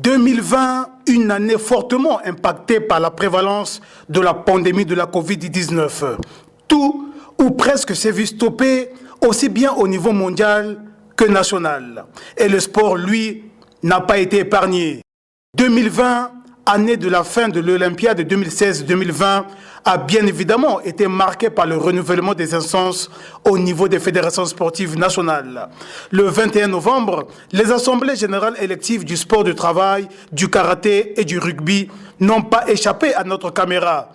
2020, une année fortement impactée par la prévalence de la pandémie de la Covid-19. Tout ou presque s'est vu stopper, aussi bien au niveau mondial que national. Et le sport, lui, n'a pas été épargné. 2020, année de la fin de l'Olympiade 2016-2020, a bien évidemment été marquée par le renouvellement des instances au niveau des fédérations sportives nationales. Le 21 novembre, les assemblées générales électives du sport du travail, du karaté et du rugby n'ont pas échappé à notre caméra.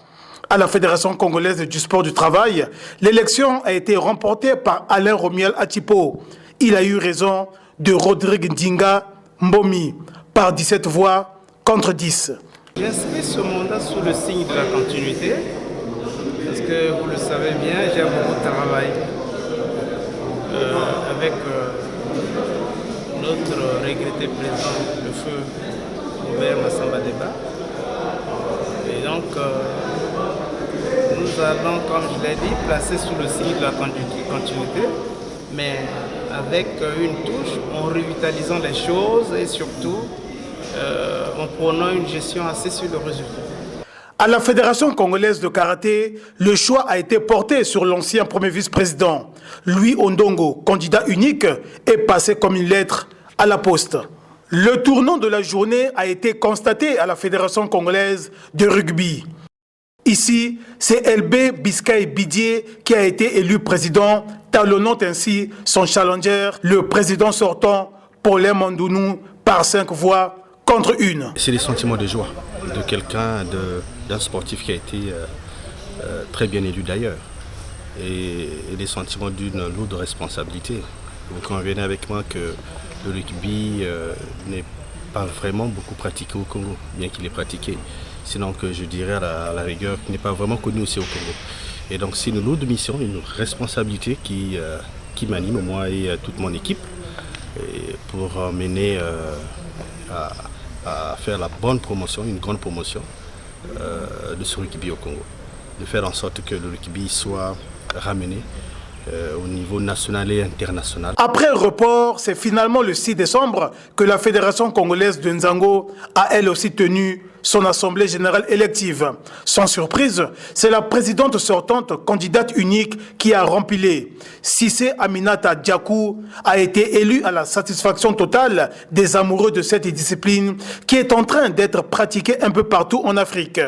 À la Fédération congolaise du sport du travail, l'élection a été remportée par Alain Romiel Atipo. Il a eu raison de Rodrigue Ndinga Mbomi par 17 voix contre 10. J'inscris ce mandat sous le signe de la continuité, parce que vous le savez bien, j'ai beaucoup de travail avec notre regretté président, le feu Robert Massamba Deba. Et donc, nous allons, comme je l'ai dit, placer sous le signe de la continuité, mais avec une touche, en revitalisant les choses et surtout en prenant une gestion assez sur le résultat. À la Fédération congolaise de karaté, le choix a été porté sur l'ancien premier vice-président. Louis Ondongo, candidat unique, est passé comme une lettre à la poste. Le tournant de la journée a été constaté à la Fédération congolaise de rugby. Ici, c'est LB Biscay Bidier qui a été élu président, talonnant ainsi son challenger, le président sortant, Paulin Mandounou, par 5 voix contre 1. C'est des sentiments de joie de quelqu'un, d'un sportif qui a été très bien élu d'ailleurs, et des sentiments d'une lourde responsabilité. Vous convenez avec moi que le rugby n'est pas vraiment beaucoup pratiqué au Congo, bien qu'il est pratiqué. Sinon que je dirais à la rigueur qu'il n'est pas vraiment connu aussi au Congo. Et donc c'est une lourde mission, une responsabilité qui m'anime, moi et toute mon équipe, et pour mener à faire la bonne promotion, une grande promotion de ce rugby au Congo. De faire en sorte que le rugby soit ramené au niveau national et international. Après report, c'est finalement le 6 décembre que la Fédération congolaise de Nzango a elle aussi tenu son assemblée générale élective. Sans surprise, c'est la présidente sortante, candidate unique, qui a rempilé. Cissé Aminata Diakou a été élue à la satisfaction totale des amoureux de cette discipline qui est en train d'être pratiquée un peu partout en Afrique.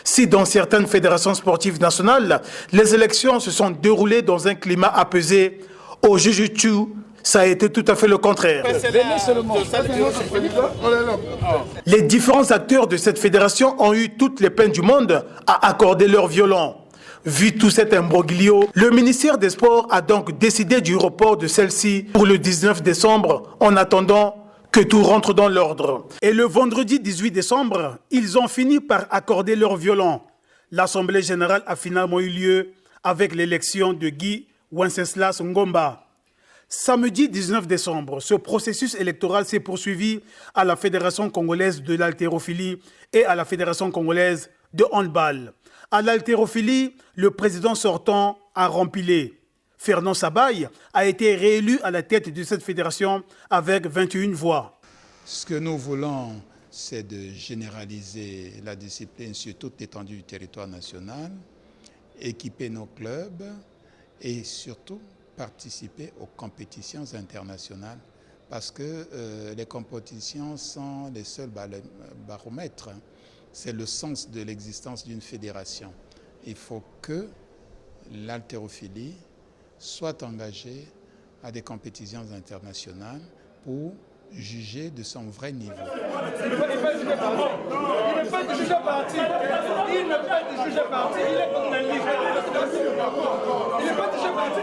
Si dans certaines fédérations sportives nationales, les élections se sont déroulées dans un climat apaisé, au Jiu-Jitsu, ça a été tout à fait le contraire. Les différents acteurs de cette fédération ont eu toutes les peines du monde à accorder leur violon. Vu tout cet imbroglio, le ministère des Sports a donc décidé du report de celle-ci pour le 19 décembre en attendant que tout rentre dans l'ordre. Et le vendredi 18 décembre, ils ont fini par accorder leur violon. L'Assemblée générale a finalement eu lieu avec l'élection de Guy Wenceslas Ngomba. Samedi 19 décembre, ce processus électoral s'est poursuivi à la Fédération congolaise de l'haltérophilie et à la Fédération congolaise de handball. À l'haltérophilie, le président sortant a rempilé. Fernand Sabaye a été réélu à la tête de cette fédération avec 21 voix. Ce que nous voulons, c'est de généraliser la discipline sur toute l'étendue du territoire national, équiper nos clubs et surtout participer aux compétitions internationales parce que les compétitions sont les seuls baromètres. C'est le sens de l'existence d'une fédération. Il faut que l'haltérophilie soit engagée à des compétitions internationales pour juger de son vrai niveau. Il ne peut pas juger parti. Il ne peut pas juger parti. Il ne peut pas juger parti. Il est comme un livre. Il ne peut pas juger parti.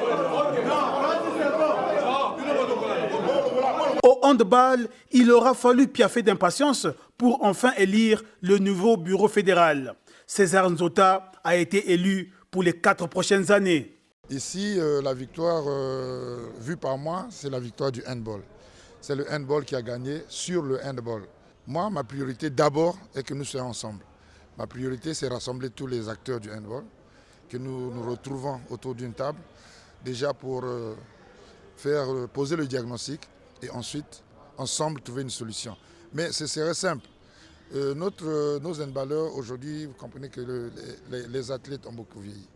Au handball, il aura fallu piaffer d'impatience pour enfin élire le nouveau bureau fédéral. César Nzota a été élu pour les 4 prochaines années. Ici, la victoire vue par moi, c'est la victoire du handball. C'est le handball qui a gagné sur le handball. Moi, ma priorité d'abord est que nous soyons ensemble. Ma priorité, c'est rassembler tous les acteurs du handball, que nous nous retrouvons autour d'une table, déjà pour poser le diagnostic et ensuite, ensemble, trouver une solution. Mais ce serait simple. Nos handballeurs, aujourd'hui, vous comprenez que les athlètes ont beaucoup vieilli.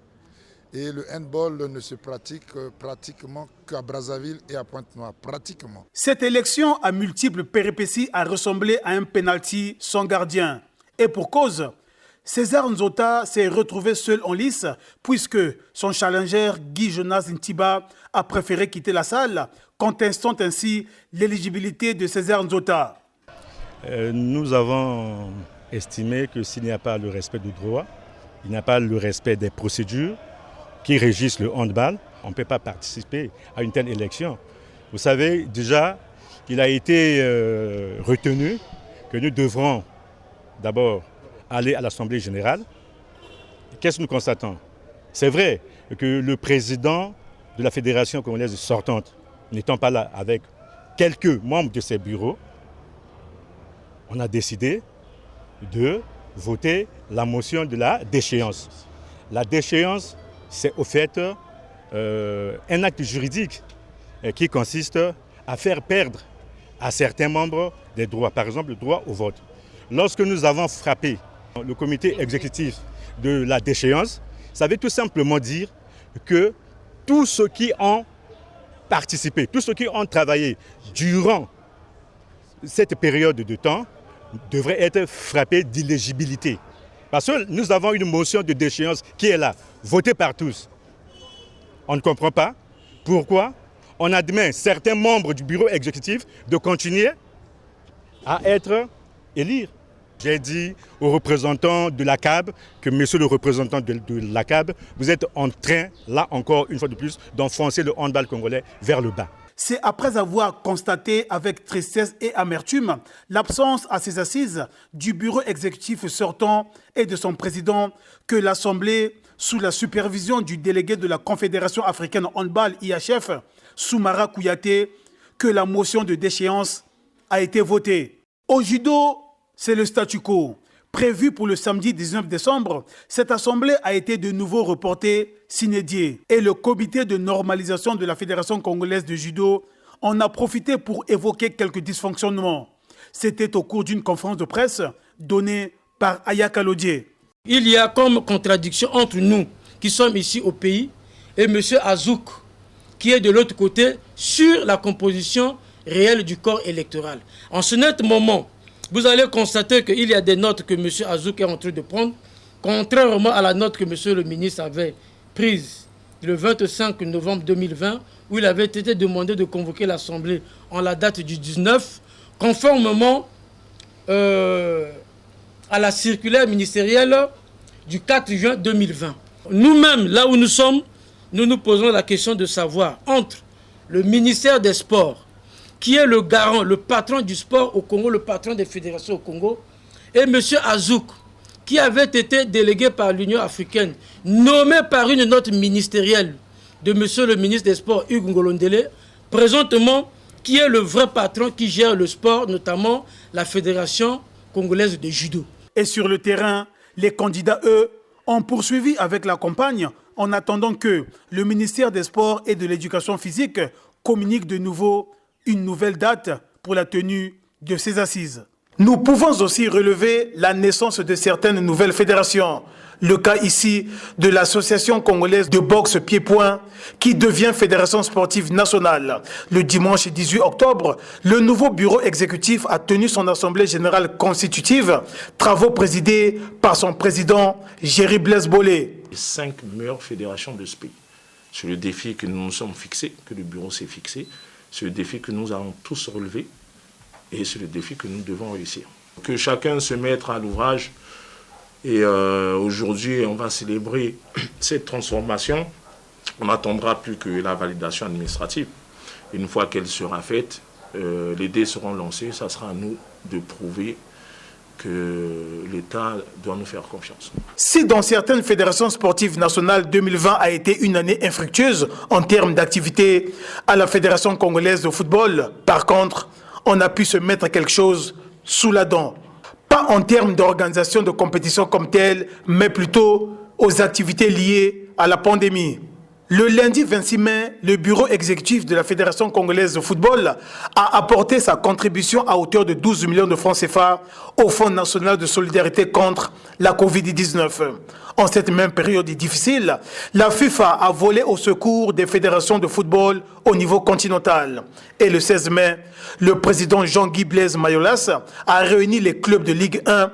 Et le handball ne se pratique pratiquement qu'à Brazzaville et à Pointe-Noire, pratiquement. Cette élection à multiples péripéties a ressemblé à un penalty sans gardien. Et pour cause, César Nzota s'est retrouvé seul en lice puisque son challenger Guy Jonas Ntiba a préféré quitter la salle, contestant ainsi l'éligibilité de César Nzota. Nous avons estimé que s'il n'y a pas le respect du droit, il n'y a pas le respect des procédures qui régissent le handball, on ne peut pas participer à une telle élection. Vous savez, déjà, il a été retenu que nous devrons d'abord aller à l'Assemblée générale. Qu'est-ce que nous constatons? C'est vrai que le président de la Fédération congolaise sortante, n'étant pas là avec quelques membres de ses bureaux, on a décidé de voter la motion de la déchéance. La déchéance, c'est au fait un acte juridique qui consiste à faire perdre à certains membres des droits, par exemple le droit au vote. Lorsque nous avons frappé le comité exécutif de la déchéance, ça veut tout simplement dire que tous ceux qui ont participé, tous ceux qui ont travaillé durant cette période de temps devraient être frappés d'illégibilité. Parce que nous avons une motion de déchéance qui est là, votée par tous. On ne comprend pas pourquoi on admet certains membres du bureau exécutif de continuer à être élus. J'ai dit aux représentants de l'ACAB que, monsieur le représentant de l'ACAB, vous êtes en train, là encore une fois de plus, d'enfoncer le handball congolais vers le bas. C'est après avoir constaté avec tristesse et amertume l'absence à ces assises du bureau exécutif sortant et de son président que l'Assemblée, sous la supervision du délégué de la Confédération africaine handball IHF, Soumara Kouyaté, que la motion de déchéance a été votée. Au judo, c'est le statu quo. Prévu pour le samedi 19 décembre, cette assemblée a été de nouveau reportée sine die. Et le comité de normalisation de la Fédération congolaise de judo en a profité pour évoquer quelques dysfonctionnements. C'était au cours d'une conférence de presse donnée par Aya Kalodje. Il y a comme contradiction entre nous qui sommes ici au pays et M. Azouk qui est de l'autre côté sur la composition réelle du corps électoral. En ce net moment, vous allez constater qu'il y a des notes que M. Azouk est en train de prendre, contrairement à la note que M. le ministre avait prise le 25 novembre 2020, où il avait été demandé de convoquer l'Assemblée en la date du 19, conformément à la circulaire ministérielle du 4 juin 2020. Nous-mêmes, là où nous sommes, nous nous posons la question de savoir, entre le ministère des Sports, qui est le garant, le patron du sport au Congo, le patron des fédérations au Congo, et M. Azouk, qui avait été délégué par l'Union africaine, nommé par une note ministérielle de M. le ministre des Sports, Hugues Ngolondele, présentement, qui est le vrai patron qui gère le sport, notamment la Fédération congolaise de judo. Et sur le terrain, les candidats, eux, ont poursuivi avec la campagne en attendant que le ministère des Sports et de l'Éducation physique communique de nouveau une nouvelle date pour la tenue de ces assises. Nous pouvons aussi relever la naissance de certaines nouvelles fédérations. Le cas ici de l'Association congolaise de boxe pied-point qui devient Fédération sportive nationale. Le dimanche 18 octobre, le nouveau bureau exécutif a tenu son assemblée générale constitutive, travaux présidés par son président Géry Blaise Bolé. Les 5 meilleures fédérations de ce pays. C'est le défi que nous nous sommes fixés, que le bureau s'est fixé. C'est le défi que nous allons tous relever et c'est le défi que nous devons réussir. Que chacun se mette à l'ouvrage et aujourd'hui on va célébrer cette transformation. On n'attendra plus que la validation administrative. Une fois qu'elle sera faite, les dés seront lancés, ça sera à nous de prouver que l'État doit nous faire confiance. Si dans certaines fédérations sportives nationales, 2020 a été une année infructueuse en termes d'activité à la Fédération congolaise de football, par contre, on a pu se mettre quelque chose sous la dent. Pas en termes d'organisation de compétition comme telle, mais plutôt aux activités liées à la pandémie. Le lundi 26 mai, le bureau exécutif de la Fédération congolaise de football a apporté sa contribution à hauteur de 12 millions de francs CFA au Fonds national de solidarité contre la Covid-19. En cette même période difficile, la FIFA a volé au secours des fédérations de football au niveau continental. Et le 16 mai, le président Jean-Guy Blaise Mayolas a réuni les clubs de Ligue 1,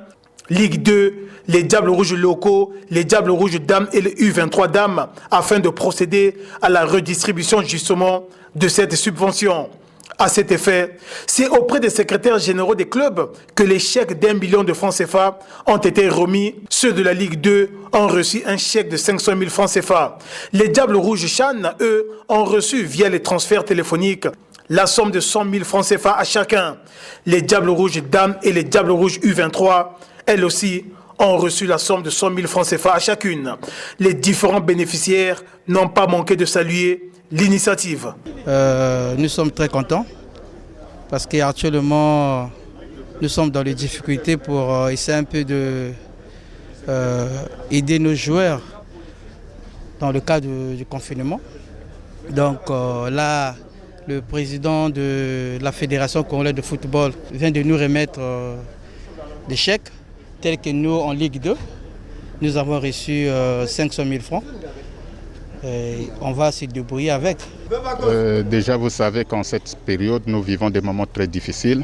Ligue 2, les Diables Rouges locaux, les Diables Rouges dames et les U23 dames afin de procéder à la redistribution justement de cette subvention. À cet effet, c'est auprès des secrétaires généraux des clubs que les chèques d'1 million de francs CFA ont été remis. Ceux de la Ligue 2 ont reçu un chèque de 500 000 francs CFA. Les Diables Rouges Chan, eux, ont reçu via les transferts téléphoniques la somme de 100 000 francs CFA à chacun. Les Diables Rouges dames et les Diables Rouges U23, elles aussi, ont reçu la somme de 100 000 francs CFA à chacune. Les différents bénéficiaires n'ont pas manqué de saluer l'initiative. Nous sommes très contents parce qu'actuellement nous sommes dans les difficultés pour essayer un peu de aider nos joueurs dans le cas du confinement. Donc là, le président de la Fédération congolaise de football vient de nous remettre des chèques tels que nous en Ligue 2. Nous avons reçu 500 000 francs. Et on va se débrouiller avec. Déjà, vous savez qu'en cette période, nous vivons des moments très difficiles.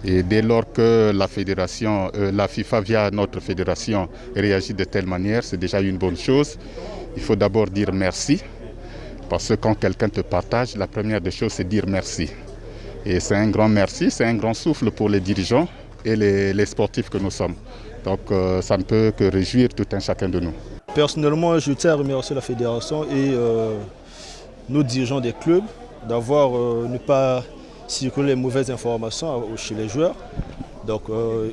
Et dès lors que la fédération, la FIFA via notre fédération réagit de telle manière, c'est déjà une bonne chose. Il faut d'abord dire merci. Parce que quand quelqu'un te partage, la première des choses, c'est dire merci. Et c'est un grand merci, c'est un grand souffle pour les dirigeants et les sportifs que nous sommes. Donc ça ne peut que réjouir tout un chacun de nous. Personnellement, je tiens à remercier la fédération et nos dirigeants des clubs d'avoir ne pas circulé les mauvaises informations chez les joueurs. Donc,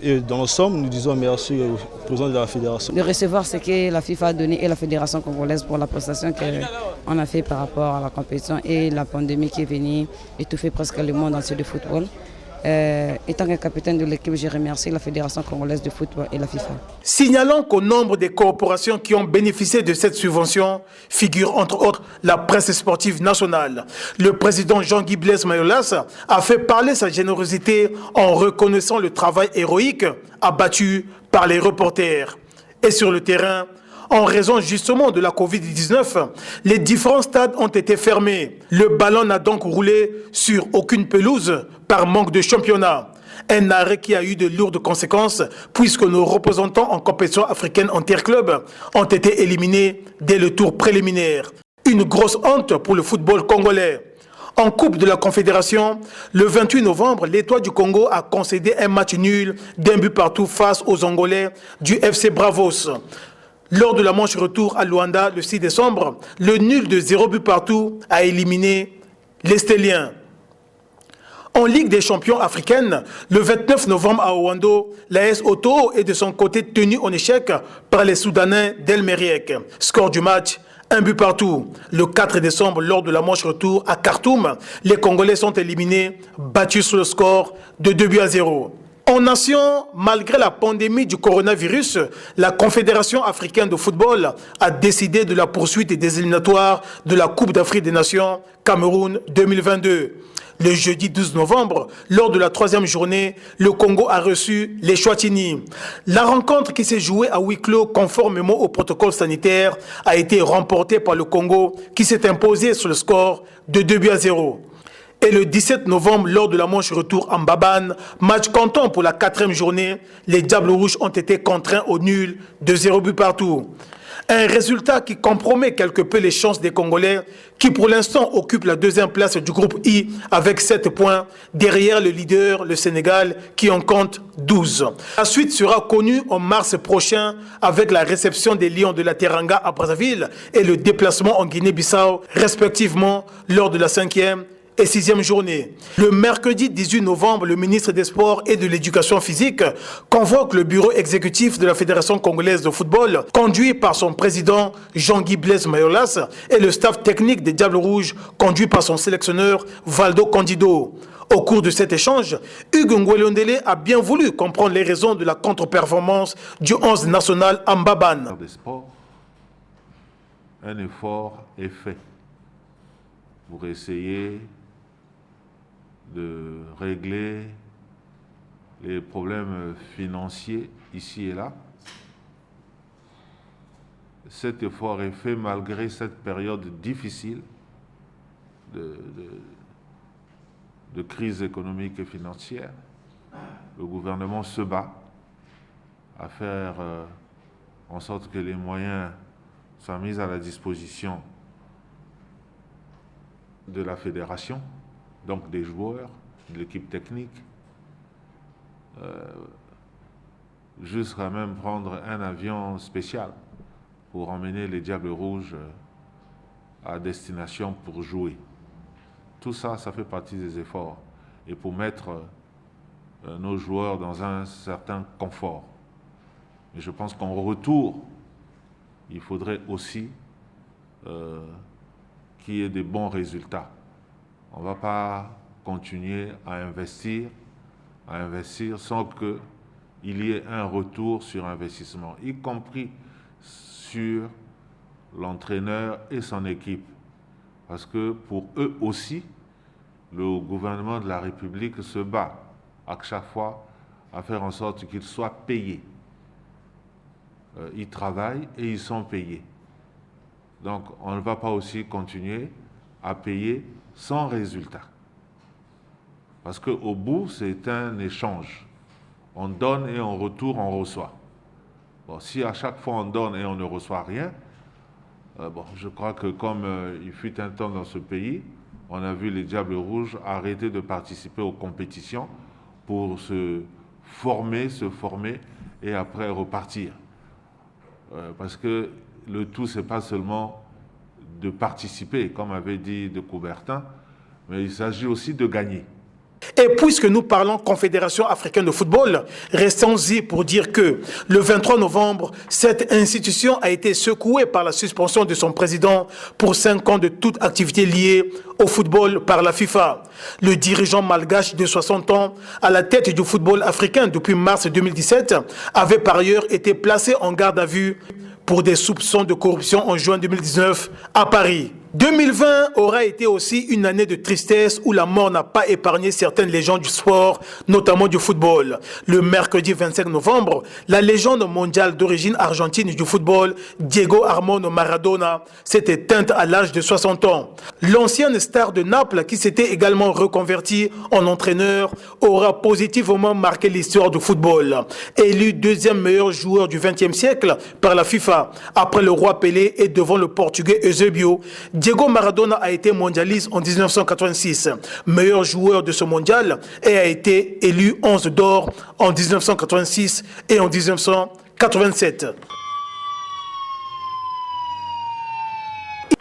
et dans l'ensemble, nous disons merci au président de la fédération. De recevoir ce que la FIFA a donné et la fédération congolaise pour la prestation qu'on a fait par rapport à la compétition et la pandémie qui est venue étouffer presque le monde entier de football. Étant que capitaine de l'équipe, j'ai remercié la Fédération congolaise de football et la FIFA. Signalons qu'au nombre des corporations qui ont bénéficié de cette subvention figure entre autres la presse sportive nationale. Le président Jean-Guy Blaise Mayolas a fait parler sa générosité en reconnaissant le travail héroïque abattu par les reporters. Et sur le terrain, en raison justement de la Covid-19, les différents stades ont été fermés. Le ballon n'a donc roulé sur aucune pelouse par manque de championnat. Un arrêt qui a eu de lourdes conséquences puisque nos représentants en compétition africaine interclub ont été éliminés dès le tour préliminaire. Une grosse honte pour le football congolais. En Coupe de la Confédération, le 28 novembre, l'Étoile du Congo a concédé un match nul d'1 but partout face aux Angolais du FC Bravos. Lors de la manche retour à Luanda le 6 décembre, le nul de 0 but partout a éliminé les Stéliens. En Ligue des champions africaine, le 29 novembre à Ouando, l'AS Otto est de son côté tenu en échec par les Soudanais d'El Meriek. Score du match, 1 but partout. Le 4 décembre, lors de la manche retour à Khartoum, les Congolais sont éliminés, battus sur le score de 2 buts à 0. En nation, malgré la pandémie du coronavirus, la Confédération africaine de football a décidé de la poursuite des éliminatoires de la Coupe d'Afrique des Nations Cameroun 2022. Le jeudi 12 novembre, lors de la 3e journée, le Congo a reçu les Eswatini. La rencontre qui s'est jouée à huis clos conformément au protocole sanitaire a été remportée par le Congo qui s'est imposé sur le score de 2 buts à 0. Et le 17 novembre, lors de la manche retour en Mbabane, match comptant pour la 4e journée, les Diables Rouges ont été contraints au nul de 0 but partout. Un résultat qui compromet quelque peu les chances des Congolais qui pour l'instant occupent la 2e place du groupe I avec 7 points derrière le leader, le Sénégal, qui en compte 12. La suite sera connue en mars prochain avec la réception des Lions de la Teranga à Brazzaville et le déplacement en Guinée-Bissau respectivement lors de la 5e et 6e journée. Le mercredi 18 novembre, le ministre des Sports et de l'Éducation physique convoque le bureau exécutif de la Fédération congolaise de football, conduit par son président Jean-Guy Blaise Mayolas et le staff technique des Diables Rouges, conduit par son sélectionneur Valdo Candido. Au cours de cet échange, Hugues Ngwelondele a bien voulu comprendre les raisons de la contre-performance du 11 national en Mbabane. un effort est fait pour essayer de régler les problèmes financiers ici et là. Cet effort est fait malgré cette période difficile de crise économique et financière. Le gouvernement se bat à faire en sorte que les moyens soient mis à la disposition de la fédération, donc des joueurs, de l'équipe technique, jusqu'à même prendre un avion spécial pour emmener les Diables Rouges à destination pour jouer. Tout ça, ça fait partie des efforts et pour mettre nos joueurs dans un certain confort. Mais je pense qu'en retour, il faudrait aussi qu'il y ait des bons résultats. On ne va pas continuer à investir sans qu'il y ait un retour sur investissement, y compris sur l'entraîneur et son équipe. Parce que pour eux aussi, le gouvernement de la République se bat à chaque fois à faire en sorte qu'ils soient payés. Ils travaillent et ils sont payés. Donc on ne va pas aussi continuer à payer sans résultat. Parce qu'au bout, c'est un échange. On donne et en retour, on reçoit. Bon, si à chaque fois on donne et on ne reçoit rien, je crois que comme il fut un temps dans ce pays, on a vu les Diables Rouges arrêter de participer aux compétitions pour se former et après repartir. Parce que le tout, ce n'est pas seulement de participer, comme avait dit de Coubertin, mais il s'agit aussi de gagner. Et puisque nous parlons Confédération africaine de football, restons-y pour dire que le 23 novembre, cette institution a été secouée par la suspension de son président pour 5 ans de toute activité liée au football par la FIFA. Le dirigeant malgache de 60 ans, à la tête du football africain depuis mars 2017, avait par ailleurs été placé en garde à vue pour des soupçons de corruption en juin 2019 à Paris. 2020 aura été aussi une année de tristesse où la mort n'a pas épargné certaines légendes du sport, notamment du football. Le mercredi 25 novembre, la légende mondiale d'origine argentine du football, Diego Armando Maradona, s'est éteinte à l'âge de 60 ans. L'ancienne star de Naples, qui s'était également reconverti en entraîneur, aura positivement marqué l'histoire du football. Élu deuxième meilleur joueur du XXe siècle par la FIFA, après le roi Pelé et devant le Portugais Eusébio, Diego Maradona a été mondialiste en 1986, meilleur joueur de ce mondial, et a été élu 11 d'or en 1986 et en 1987.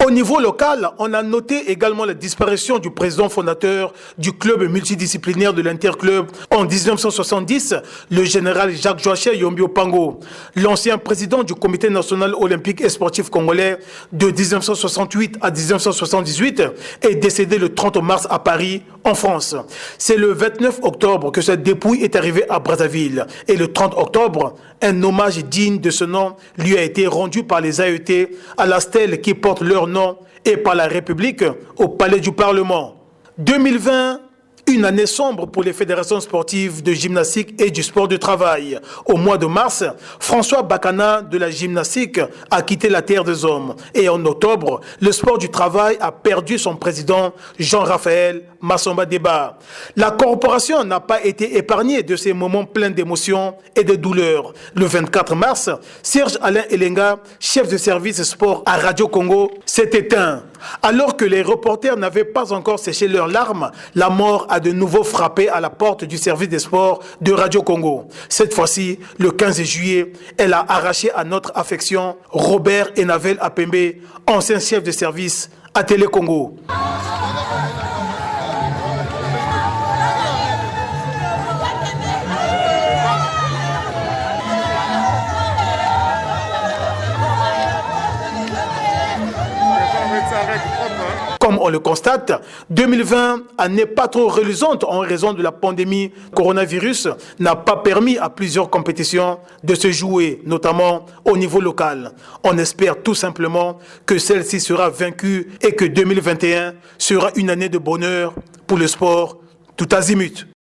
Au niveau local, on a noté également la disparition du président fondateur du club multidisciplinaire de l'Interclub en 1970, le général Jacques-Joachim Yombio Pango. L'ancien président du Comité national olympique et sportif congolais de 1968 à 1978 est décédé le 30 mars à Paris, en France. C'est le 29 octobre que sa dépouille est arrivée à Brazzaville. Et le 30 octobre, un hommage digne de ce nom lui a été rendu par les AET à la stèle qui porte leur nom et par la République au Palais du Parlement. 2020, une année sombre pour les fédérations sportives de gymnastique et du sport de travail. Au mois de mars, François Bakana de la gymnastique a quitté la terre des hommes. Et en octobre, le sport du travail a perdu son président Jean-Raphaël Massamba Deba. La corporation n'a pas été épargnée de ces moments pleins d'émotions et de douleurs. Le 24 mars, Serge Alain Elenga, chef de service sport à Radio Congo, s'est éteint. Alors que les reporters n'avaient pas encore séché leurs larmes, la mort a de nouveau frappé à la porte du service des sports de Radio Congo. Cette fois-ci, le 15 juillet, elle a arraché à notre affection Robert Enavel Apembe, ancien chef de service à Télé Congo. Comme on le constate, 2020, année pas trop reluisante en raison de la pandémie coronavirus, n'a pas permis à plusieurs compétitions de se jouer, notamment au niveau local. On espère tout simplement que celle-ci sera vaincue et que 2021 sera une année de bonheur pour le sport tout azimut.